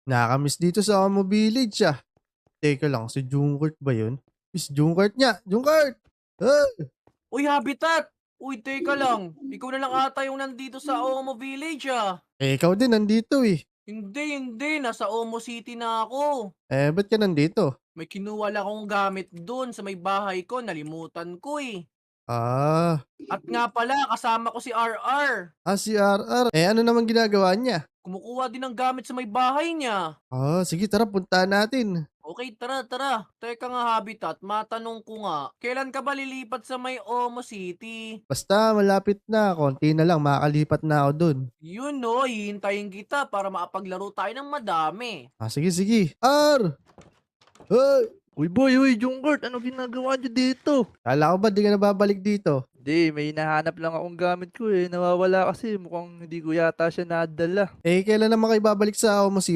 Nakakamiss dito sa Amo Village ah. Teka lang, si Junkert ba yun? Is Junkert niya? Junkert! Ah! Uy, Habitat! Uy, teka lang. Ikaw na lang ata yung nandito sa Omo Village, ah. Ikaw din nandito eh. Hindi. Nasa Omo City na ako. Ba't ka nandito? May kinuha lang akong gamit doon sa may bahay ko. Nalimutan ko eh. Ah, At nga pala, kasama ko si RR. si RR. Ano naman ginagawa niya? Kumukuha din ng gamit sa may bahay niya. Sige tara, puntahan natin. Okay, tara. Teka nga, Habitat, matanong ko nga, kailan ka ba lilipat sa may Omo City? Basta malapit na, konti na lang, makakalipat na ako dun. Yun no, hihintayin kita para makapaglaro tayo ng madami. Sige. R! Hoy! Uy, Jungkurt, ano ginagawa niyo dito? Kala ko ba di ka na babalik dito? Hindi, may hinahanap lang akong gamit ko eh. Nawawala kasi, mukhang hindi ko yata siya nadala. Kailan naman kayo babalik sa Amo City?